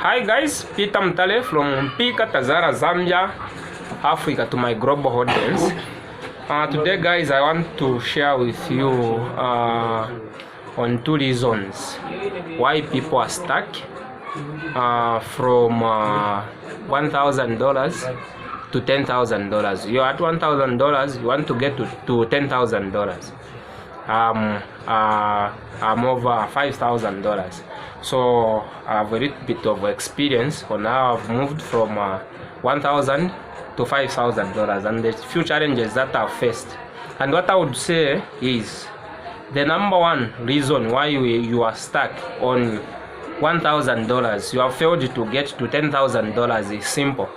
Hi guys, Peter Mtale from Mpika, Tazara, Zambia, Africa to my global audience. Today guys, I want to share with you on two reasons why people are stuck from $1,000 to $10,000. You're at $1,000, you want to get to $10,000. I'm over $5,000. So I have a little bit of experience on how I've moved from $1,000 to $5,000 and the few challenges that I've faced. And what I would say is the number one reason why you are stuck on $1,000, you have failed to get to $10,000 is simple.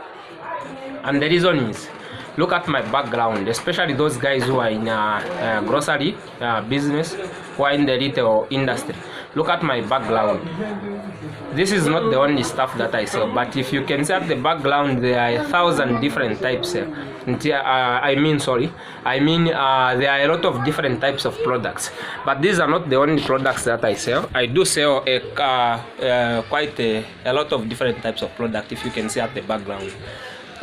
And the reason is, look at my background, especially those guys who are in grocery business, who are in the retail industry. Look at my background. This is not the only stuff that I sell, but if you can see at the background, there are 1,000 different types. There are a lot of different types of products, but these are not the only products that I sell. I do sell quite a lot of different types of products, if you can see at the background.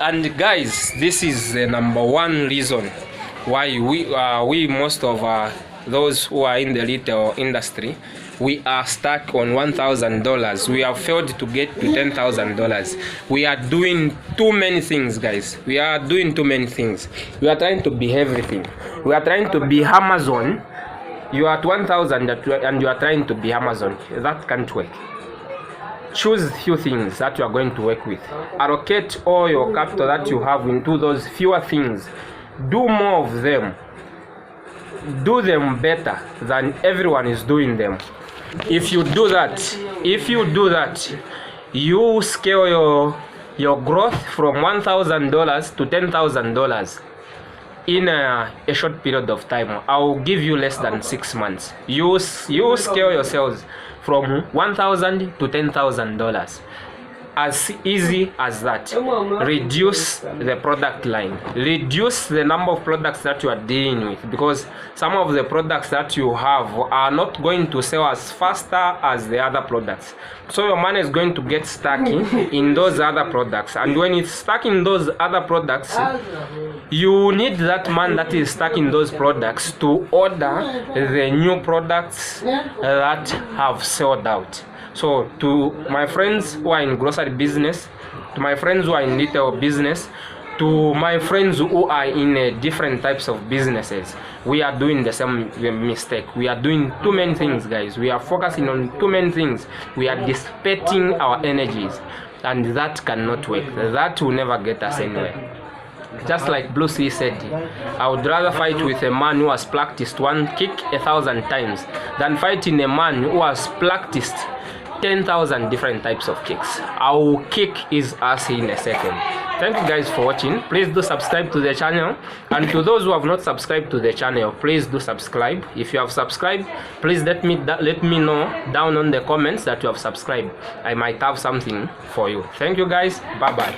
And guys, this is the number one reason why we most of those who are in the retail industry, we are stuck on $1,000. We have failed to get to $10,000. We are doing too many things, guys. We are doing too many things. We are trying to be everything. We are trying to be Amazon. You are at 1,000 and you are trying to be Amazon. That can't work. Choose few things that you are going to work with. Allocate all your capital that you have into those fewer things. Do more of them. Do them better than everyone is doing them. If you do that, you scale your growth from $1,000 to $10,000 in a short period of time. I will give you less than 6 months. You scale yourselves from $1,000 to $10,000. As easy as that. Reduce the product line. Reduce the number of products that you are dealing with, because some of the products that you have are not going to sell as faster as the other products. So your money is going to get stuck in those other products. And when it's stuck in those other products, you need that man that is stuck in those products to order the new products that have sold out. So to my friends who are in grocery business, to my friends who are in retail business, to my friends who are in different types of businesses, we are doing the same mistake. We are doing too many things, guys. We are focusing on too many things. We are dissipating our energies, and that cannot work. That will never get us anywhere. Just like Bruce Lee said, I would rather fight with a man who has practiced one kick 1,000 times than fighting a man who has practiced 10,000 different types of kicks. I will kick his ass in a second. Thank you guys for watching. Please do subscribe to the channel, and to those who have not subscribed to the channel, please do subscribe. If you have subscribed, please let me know down on the comments that you have subscribed. I might have something for you. Thank you guys. Bye bye.